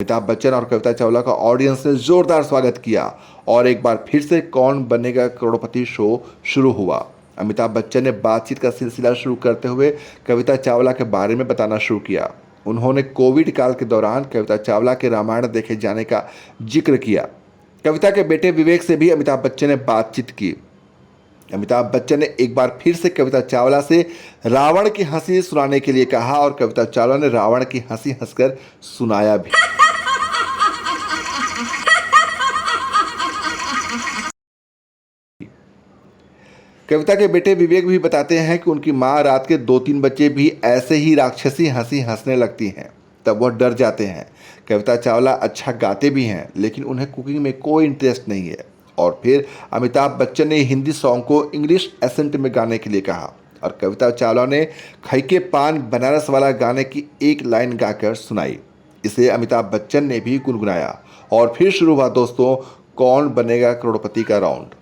अमिताभ बच्चन और कविता चावला का ऑडियंस ने जोरदार स्वागत किया और एक बार फिर से कौन बनेगा करोड़पति शो शुरू हुआ। अमिताभ बच्चन ने बातचीत का सिलसिला शुरू करते हुए कविता चावला के बारे में बताना शुरू किया। उन्होंने कोविड काल के दौरान कविता चावला के रामायण देखे जाने का जिक्र किया। कविता के बेटे विवेक से भी अमिताभ बच्चन ने बातचीत की। अमिताभ बच्चन ने एक बार फिर से कविता चावला से रावण की हंसी सुनाने के लिए कहा और कविता चावला ने रावण की हंसी हंसकर सुनाया भी। कविता के बेटे विवेक भी बताते हैं कि उनकी माँ रात के 2-3 बच्चे भी ऐसे ही राक्षसी हंसी हंसने लगती हैं, तब वह डर जाते हैं। कविता चावला अच्छा गाते भी हैं, लेकिन उन्हें कुकिंग में कोई इंटरेस्ट नहीं है। और फिर अमिताभ बच्चन ने हिंदी सॉन्ग को इंग्लिश एसेंट में गाने के लिए कहा और कविता चावला ने खई के पान बनारस वाला गाने की एक लाइन गाकर सुनाई। इसे अमिताभ बच्चन ने भी गुनगुनाया और फिर शुरू हुआ दोस्तों कौन बनेगा करोड़पति का राउंड।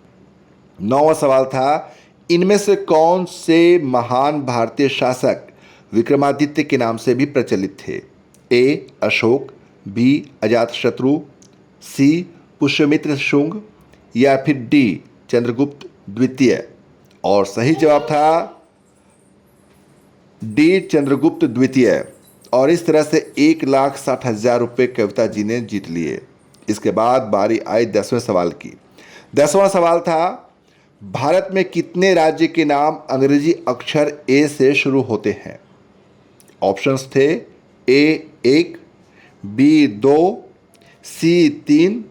9वां सवाल था, इनमें से कौन से महान भारतीय शासक विक्रमादित्य के नाम से भी प्रचलित थे? ए अशोक, बी अजातशत्रु, सी पुष्यमित्र शुंग या फिर डी चंद्रगुप्त द्वितीय। और सही जवाब था डी चंद्रगुप्त द्वितीय। और इस तरह से 1,60,000 रुपये कविता जी ने जीत लिए। इसके बाद बारी आई 10वें सवाल की। 10वां सवाल था, भारत में कितने राज्य के नाम अंग्रेजी अक्षर ए से शुरू होते हैं? ऑप्शंस थे ए 1, बी 2, सी 3,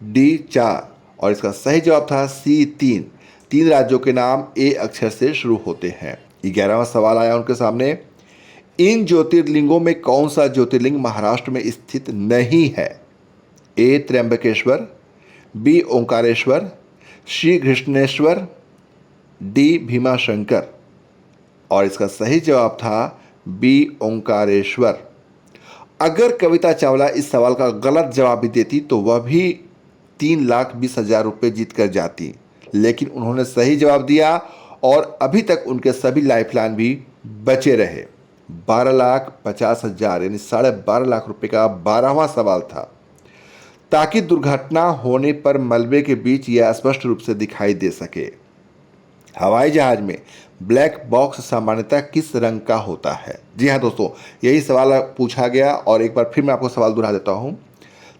डी 4। और इसका सही जवाब था सी 3। 3 राज्यों के नाम ए अक्षर से शुरू होते हैं। 11वां सवाल आया उनके सामने, इन ज्योतिर्लिंगों में कौन सा ज्योतिर्लिंग महाराष्ट्र में स्थित नहीं है? ए त्र्यंबकेश्वर, बी ओंकारेश्वर, श्री कृष्णेश्वर, डी भीमाशंकर। और इसका सही जवाब था बी ओंकारेश्वर। अगर कविता चावला इस सवाल का गलत जवाब भी देती तो वह भी 3,20,000 रुपये जीत कर जाती, लेकिन उन्होंने सही जवाब दिया और अभी तक उनके सभी लाइफलाइन भी बचे रहे। 12,50,000 यानी 12.5 लाख रुपये का 12वां सवाल था, ताकि दुर्घटना होने पर मलबे के बीच यह स्पष्ट रूप से दिखाई दे सके। हवाई जहाज में ब्लैक बॉक्स सामान्यतः किस रंग का होता है? जी हाँ दोस्तों, यही सवाल पूछा गया और एक बार फिर मैं आपको सवाल दोहरा देता हूँ।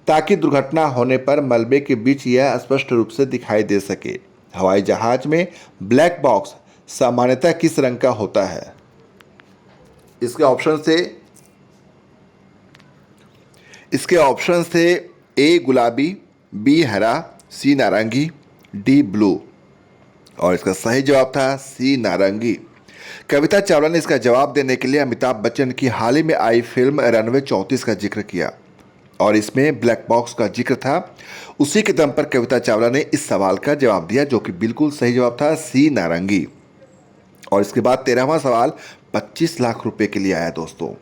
ताकि दुर्घटना होने पर मलबे के बीच यह स्पष्ट रूप से दिखाई दे सके, हवाई जहाज में ब्लैक बॉक्स सामान्यतः किस रंग का होता है? इसके ऑप्शन थे ए गुलाबी, बी हरा, सी नारंगी, डी ब्लू। और इसका सही जवाब था सी नारंगी। कविता चावला ने इसका जवाब देने के लिए अमिताभ बच्चन की हाल ही में आई फिल्म रनवे 34 का जिक्र किया और इसमें ब्लैक बॉक्स का जिक्र था। उसी के दम पर कविता चावला ने इस सवाल का जवाब दिया, जो कि बिल्कुल सही जवाब था सी नारंगी। और इसके बाद 13वां सवाल 25 लाख रुपए के लिए आया दोस्तों।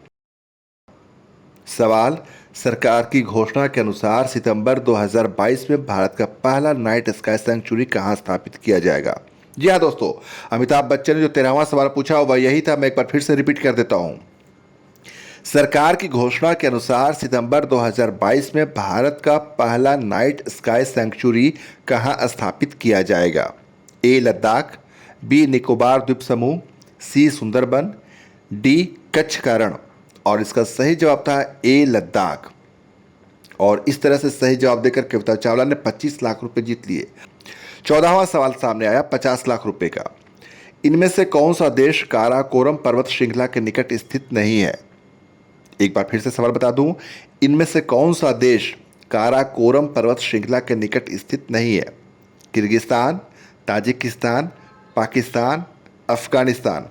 सवाल, सरकार की घोषणा के अनुसार सितंबर 2022 में भारत का पहला नाइट स्काई सेंचुरी कहां स्थापित किया जाएगा? जी हाँ दोस्तों, अमिताभ बच्चन ने जो 13वां सवाल पूछा वह यही था। मैं एक बार फिर से रिपीट कर देता हूं। सरकार की घोषणा के अनुसार सितंबर 2022 में भारत का पहला नाइट स्काई सेंचुरी कहां स्थापित किया जाएगा? ए लद्दाख, बी निकोबार द्वीप समूह, सी सुंदरबन, डी कच्छ का रण। और इसका सही जवाब था ए लद्दाख। और इस तरह से सही जवाब देकर कविता चावला ने 25 लाख रुपए जीत लिए। 14वां सवाल सामने आया 50 लाख रुपए का। इनमें से कौन सा देश काराकोरम पर्वत श्रृंखला के निकट स्थित नहीं है? एक बार फिर से सवाल बता दूं, इनमें से कौन सा देश काराकोरम पर्वत श्रृंखला के निकट स्थित नहीं है? Kyrgyzstan, Tajikistan, Pakistan, Afghanistan.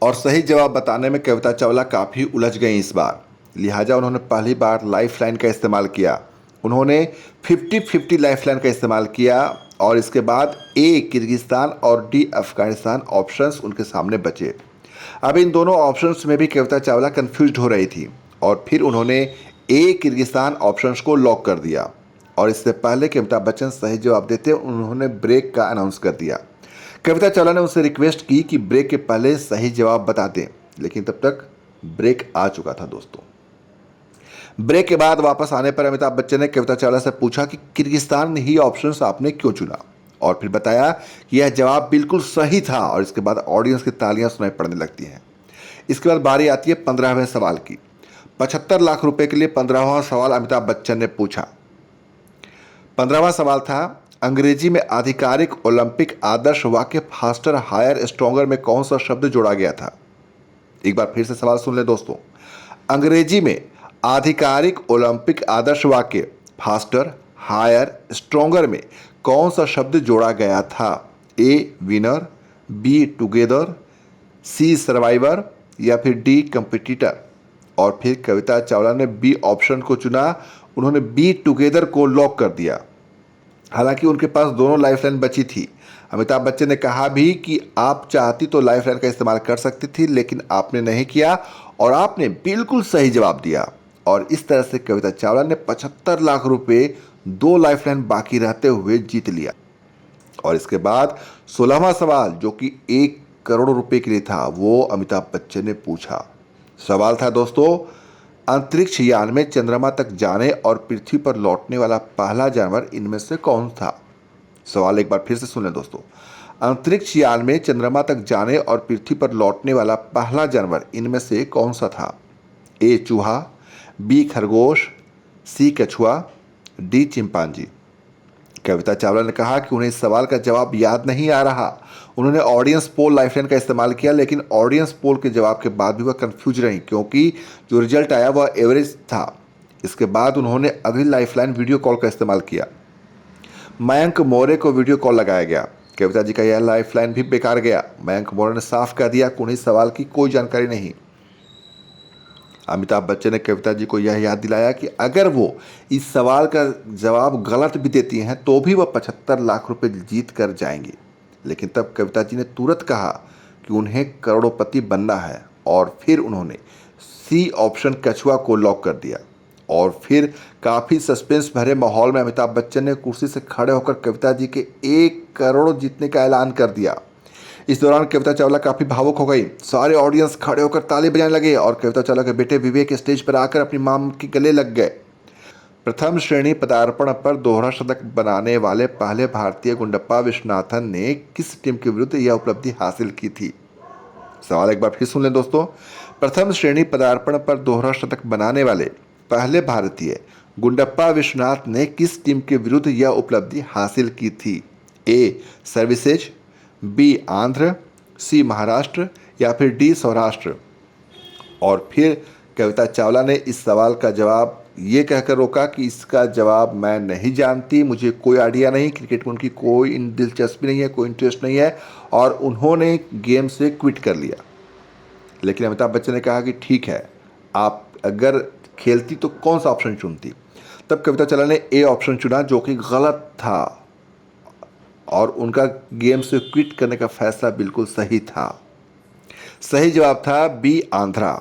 और सही जवाब बताने में कविता चावला काफ़ी उलझ गई इस बार, लिहाजा उन्होंने पहली बार लाइफलाइन का इस्तेमाल किया। उन्होंने 50-50 लाइफलाइन का इस्तेमाल किया और इसके बाद ए किर्गिस्तान और डी अफगानिस्तान ऑप्शंस उनके सामने बचे। अब इन दोनों ऑप्शंस में भी कविता चावला कंफ्यूज हो रही थी और फिर उन्होंने ए किर्गिस्तान ऑप्शंस को लॉक कर दिया। और इससे पहले कि अमिताभ बच्चन सही जवाब देते उन्होंने ब्रेक का अनाउंस कर दिया। कविता चावला ने उनसे रिक्वेस्ट की कि ब्रेक के पहले सही जवाब बता दें, लेकिन तब तक ब्रेक आ चुका था दोस्तों। ब्रेक के बाद वापस आने पर अमिताभ बच्चन ने कविता चावला से पूछा कि किर्गिस्तान ही ऑप्शन आपने क्यों चुना, और फिर बताया कि यह जवाब बिल्कुल सही था। और इसके बाद ऑडियंस की तालियां सुनाई पड़ने लगती हैं। इसके बाद बारी आती है 15वें सवाल की। 75 लाख रुपए के लिए 15वां सवाल अमिताभ बच्चन ने पूछा। 15वां सवाल था, अंग्रेजी में आधिकारिक ओलंपिक आदर्श वाक्य फास्टर, हायर, स्ट्रॉन्गर में कौन सा शब्द जोड़ा गया था। एक बार फिर से सवाल सुन ले दोस्तों। अंग्रेजी में आधिकारिक ओलंपिक आदर्श वाक्य फास्टर, हायर, स्ट्रॉन्गर में कौन सा शब्द जोड़ा गया था। A winner, B together, C survivor या फिर डी कंपिटिटर। और फिर कविता चावला ने बी ऑप्शन को चुना। उन्होंने बी टुगेदर को लॉक कर दिया। हालांकि उनके पास दोनों लाइफलाइन बची थी। अमिताभ बच्चन ने कहा भी कि आप चाहती तो लाइफलाइन का इस्तेमाल कर सकती थी, लेकिन आपने नहीं किया और आपने बिल्कुल सही जवाब दिया। और इस तरह से कविता चावला ने 75 लाख रुपए 2 लाइफलाइन बाकी रहते हुए जीत लिया। और इसके बाद 16वां सवाल, जो कि 1 करोड़ रुपए के लिए था, वो अमिताभ बच्चन ने पूछा। सवाल था दोस्तों, अंतरिक्ष यान में चंद्रमा तक जाने और पृथ्वी पर लौटने वाला पहला जानवर इनमें से कौन था। सवाल एक बार फिर से सुन लें दोस्तों। अंतरिक्ष यान में चंद्रमा तक जाने और पृथ्वी पर लौटने वाला पहला जानवर इनमें से कौन सा था। ए चूहा, बी खरगोश, सी कछुआ, डी चिंपांजी। कविता चावला ने कहा कि उन्हें इस सवाल का जवाब याद नहीं आ रहा। उन्होंने ऑडियंस पोल लाइफलाइन का इस्तेमाल किया, लेकिन ऑडियंस पोल के जवाब के बाद भी वह कंफ्यूज रही, क्योंकि जो रिजल्ट आया वह एवरेज था। इसके बाद उन्होंने अगली लाइफलाइन वीडियो कॉल का इस्तेमाल किया। मयंक मौर्य को वीडियो कॉल लगाया गया। कविता जी का यह लाइफलाइन भी बेकार गया। मयंक मौर्य ने साफ कह दिया कि उन्हें इस सवाल की कोई जानकारी नहीं। अमिताभ बच्चन ने कविता जी को यह याद दिलाया कि अगर वो इस सवाल का जवाब गलत भी देती हैं तो भी वह 75 लाख रुपए जीत कर जाएंगी। लेकिन तब कविता जी ने तुरंत कहा कि उन्हें करोड़पति बनना है, और फिर उन्होंने सी ऑप्शन कछुआ को लॉक कर दिया। और फिर काफ़ी सस्पेंस भरे माहौल में अमिताभ बच्चन ने कुर्सी से खड़े होकर कविता जी के 1 करोड़ जीतने का ऐलान कर दिया। इस दौरान कविता चावला काफ़ी भावुक हो गई। सारे ऑडियंस खड़े होकर ताली बजाने लगे और कविता चावला के बेटे विवेक स्टेज पर आकर अपनी मां के गले लग गए। प्रथम श्रेणी पदार्पण पर दोहरा शतक बनाने वाले पहले भारतीय गुंडप्पा विश्वनाथन ने किस टीम के विरुद्ध यह उपलब्धि हासिल की थी। सवाल एक बार फिर सुन लें दोस्तों। प्रथम श्रेणी पदार्पण पर दोहरा शतक बनाने वाले पहले भारतीय गुंडप्पा विश्वनाथ ने किस टीम के विरुद्ध यह उपलब्धि हासिल की थी। ए सर्विसेज, बी आंध्र, सी महाराष्ट्र या फिर डी सौराष्ट्र। और फिर कविता चावला ने इस सवाल का जवाब ये कहकर रोका कि इसका जवाब मैं नहीं जानती, मुझे कोई आइडिया नहीं, क्रिकेट में उनकी कोई दिलचस्पी नहीं है, कोई इंटरेस्ट नहीं है, और उन्होंने गेम से क्विट कर लिया। लेकिन अमिताभ बच्चन ने कहा कि ठीक है, आप अगर खेलती तो कौन सा ऑप्शन चुनती। तब कविता चावला ने ए ऑप्शन चुना, जो कि गलत था, और उनका गेम से क्विट करने का फैसला बिल्कुल सही था। सही जवाब था बी आंध्रा।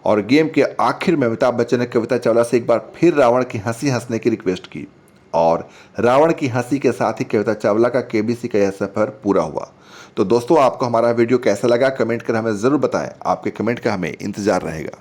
और गेम के आखिर में अमिताभ बच्चन ने कविता चावला से एक बार फिर रावण की हंसी हंसने की रिक्वेस्ट की, और रावण की हंसी के साथ ही कविता चावला का केबीसी का यह सफर पूरा हुआ। तो दोस्तों, आपको हमारा वीडियो कैसा लगा कमेंट कर हमें ज़रूर बताएं। आपके कमेंट का हमें इंतजार रहेगा।